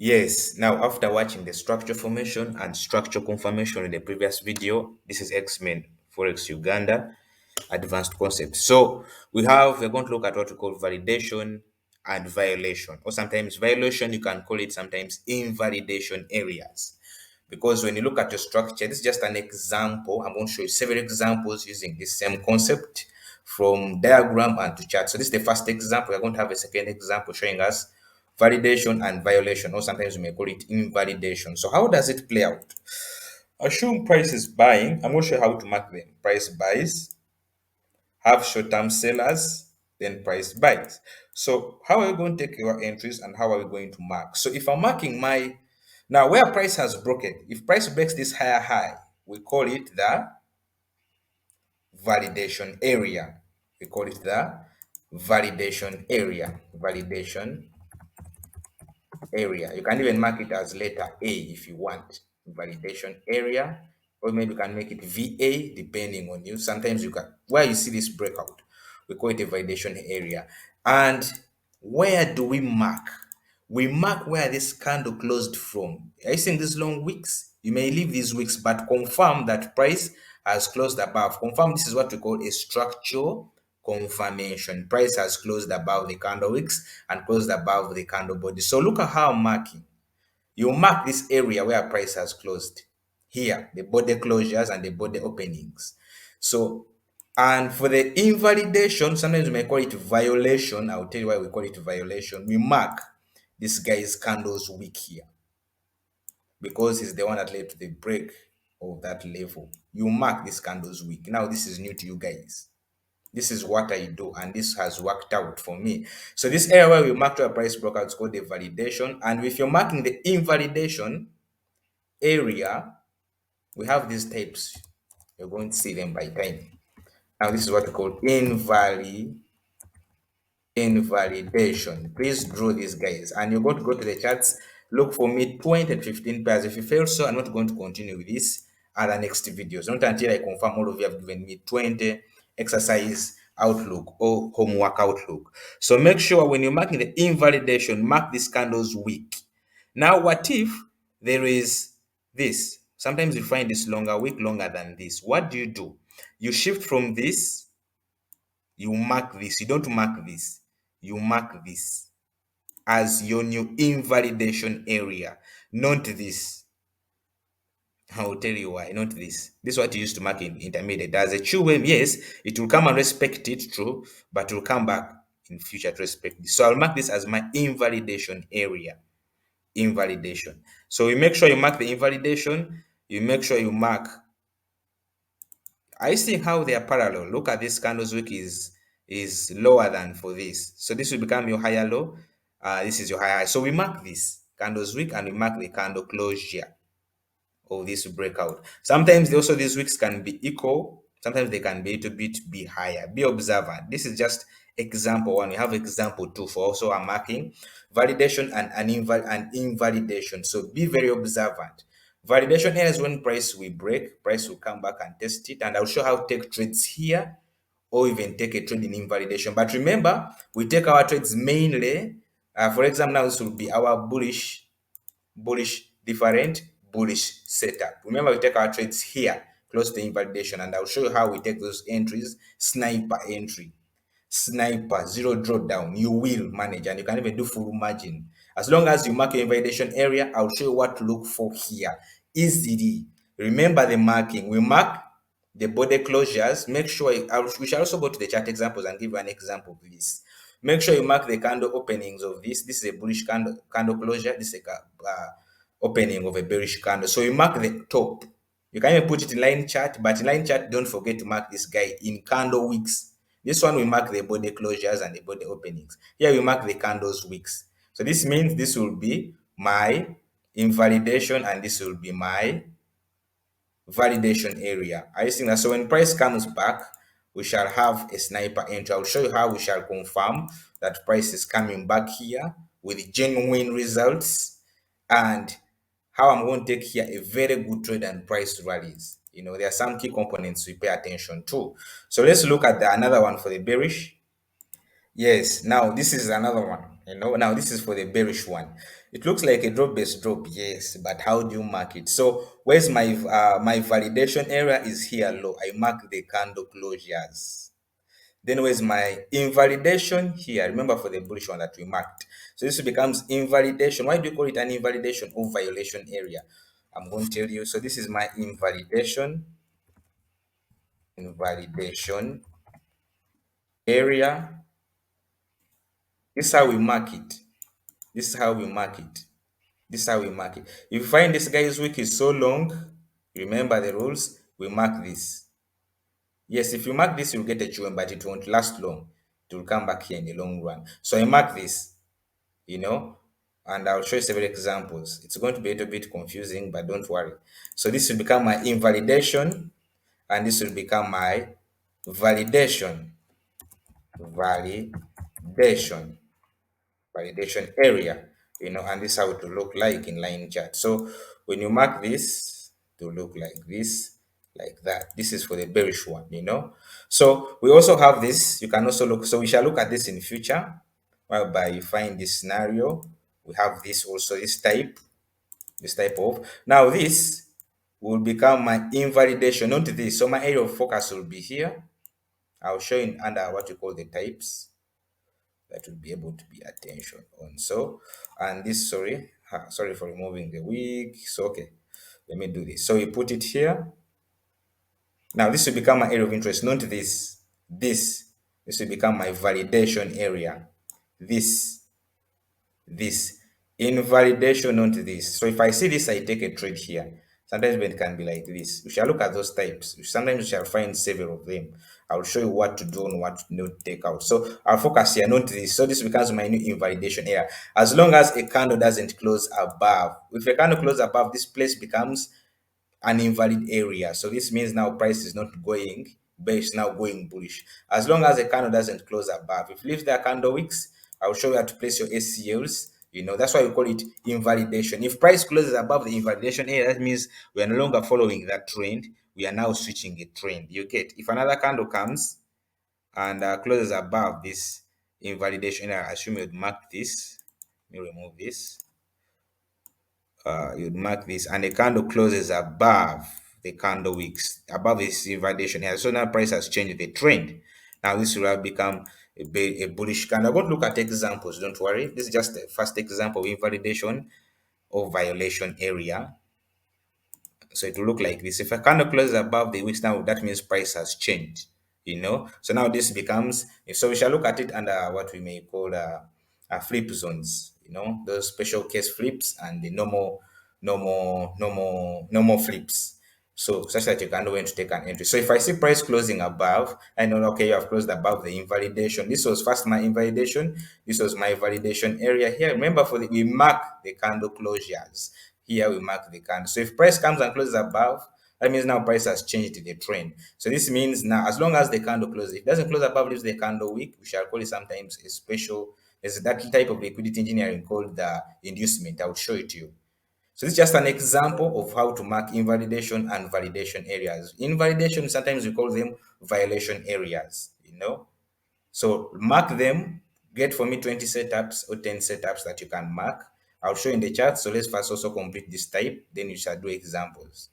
Yes, now after watching the structure formation and structure confirmation in the previous video, this is X-Men Forex Uganda advanced concept. So we're going to look at what we call validation and violation, or sometimes violation, you can call it sometimes invalidation areas. Because when you look at your structure, this is just an example. I'm going to show you several examples using this same concept from diagram and to chart. So this is the first example. We're going to have a second example showing us validation and violation, or sometimes we may call it invalidation. So how does it play out? Assume price is buying. I'm going to show you how to mark them. Price buys, have short-term sellers, then price buys. So how are we going to take our entries and how are we going to mark? So if I'm marking my, now where price has broken, if price breaks this higher high, we call it the validation area. We call it the validation area. Validation area. You can even mark it as letter A if you want. Validation area, or maybe you can make it VA depending on you. Sometimes you can, where you see this breakout, we call it a validation area. And where do we mark? We mark where this candle closed from. Are you seeing these long wicks? You may leave these wicks, but confirm that price has closed above. Confirm this is what we call a structural confirmation. Price has closed above the candle wicks and closed above the candle body. So look at how I'm marking. You mark this area where price has closed. Here, the body closures and the body openings. So, and for the invalidation, sometimes we may call it violation. I'll tell you why we call it violation. We mark this guy's candles weak here because he's the one that led to the break of that level. You mark this candles weak. Now, this is new to you guys. This is what I do, and this has worked out for me. So this area where we mark our price breakout is called the validation. And if you're marking the invalidation area, we have these types. You're going to see them by time. Now this is what we call invalidation. Please draw these guys, and you're going to go to the charts, look for me 20 and 15 pairs. If you fail so, I'm not going to continue with this other next videos, not until I confirm all of you have given me 20 exercise outlook or homework outlook. So make sure when you're marking the invalidation, mark these candles weak. Now what if there is this? Sometimes you find this longer wick longer than this. What do? You shift from this, you mark this. You don't mark this, you mark this as your new invalidation area, not this. I will tell you why, not this. This is what you used to mark in intermediate. As a true wave, yes, it will come and respect it, true, but it will come back in future to respect this. So I'll mark this as my invalidation area. Invalidation. So you make sure you mark the invalidation, you make sure you mark. I see how they are parallel. Look at this candles wick is lower than for this. So this will become your higher low. This is your higher high. So we mark this candles wick and we mark the candle closure of this breakout. Sometimes also these wicks can be equal. Sometimes they can be a little bit be higher. Be observant. This is just example one. We have example two for also a marking, validation and invalidation. So be very observant. Validation here is when price will break, price will come back and test it, and I'll show how to take trades here or even take a trade in invalidation. But remember, we take our trades mainly, for example, now this will be our bullish different bullish setup. Remember, we take our trades here close to invalidation, and I'll show you how we take those entries. Sniper entry, sniper, zero drawdown, you will manage, and you can even do full margin as long as you mark your invalidation area. I'll show you what to look for here easily. Remember the marking. We mark the body closures. Make sure we shall also go to the chart examples and give you an example of this. Make sure you mark the candle openings of this. This is a bullish candle closure. This is a opening of a bearish candle. So you mark the top. You can even put it in line chart, but in line chart, don't forget to mark this guy in candle wicks. This one we mark the body closures and the body openings. Here we mark the candles wicks. So this means this will be my invalidation and this will be my validation area. Are you seeing that? So when price comes back, we shall have a sniper entry. I'll show you how we shall confirm that price is coming back here with genuine results, and how I'm going to take here a very good trade and price rallies. You know, there are some key components we pay attention to. So let's look at another one for the bearish. Yes, now this is another one. Now this is for the bearish one. It looks like a drop-based drop, yes, but how do you mark it? So where's my validation area is here low. I mark the candle closures. Then where's my invalidation here? Remember for the bullish one that we marked. So this becomes invalidation. Why do you call it an invalidation or violation area? I'm going to tell you. So this is my invalidation area. This is how we mark it. This is how we mark it. This is how we mark it. If you find this guy's wick is so long, remember the rules, we mark this. Yes, if you mark this, you'll get a GM, but it won't last long. It will come back here in the long run. So I mark this, you know, and I'll show you several examples. It's going to be a little bit confusing, but don't worry. So this will become my invalidation, and this will become my validation. Validation. Validation area, and this is how it will look like in line chart. So when you mark this, to look like this, like that. This is for the bearish one. So we also have this. You can also look. So we shall look at this in future, whereby you find this scenario. We have this also, this type of. Now this will become my invalidation, not this. So my area of focus will be here. I'll show you under what you call the types that will be able to be attention on. So, and this, sorry for removing the wig. So, okay, let me do this. So you put it here. Now this will become my area of interest, not this. This will become my validation area. This invalidation onto this. So if I see this, I take a trade here. Sometimes it can be like this. We shall look at those types. Sometimes we shall find several of them. I'll show you what to do and what to not take out. So I'll focus here, not this. So this becomes my new invalidation area. As long as a candle doesn't close above. If a candle closes above, this place becomes an invalid area. So this means now price is not going bearish, now going bullish. As long as the candle doesn't close above. If it leaves the candle wicks, I'll show you how to place your ACLs. That's why we call it invalidation. If price closes above the invalidation area, that means we are no longer following that trend. We are now switching a trend. You get, if another candle comes and closes above this invalidation area, I assume you'd mark this. Let me remove this. You'd mark this, and the candle closes above the candle wicks, above this invalidation here. So now price has changed the trend. Now this will have become a bullish candle. I'm going to look at examples, don't worry. This is just the first example of invalidation or violation area. So it will look like this. If a candle closes above the wicks now, that means price has changed. So now this becomes, so we shall look at it under what we may call flip zones, those special case flips and the normal flips. So such that you can know when to take an entry. So if I see price closing above, I know, okay, you have closed above the invalidation. This was first my invalidation. This was my validation area here. Remember, we mark the candle closures. Here we mark the candle. So if price comes and closes above, that means now price has changed the trend. So this means now, as long as the candle closes, if it doesn't close above, leaves the candle weak, we shall call it sometimes a special. There's that type of liquidity engineering called the inducement. I will show it to you. So this is just an example of how to mark invalidation and validation areas. Invalidation, sometimes we call them violation areas. So mark them, get for me 20 setups or 10 setups that you can mark. I'll show in the chart. So let's first also complete this type, then you shall do examples.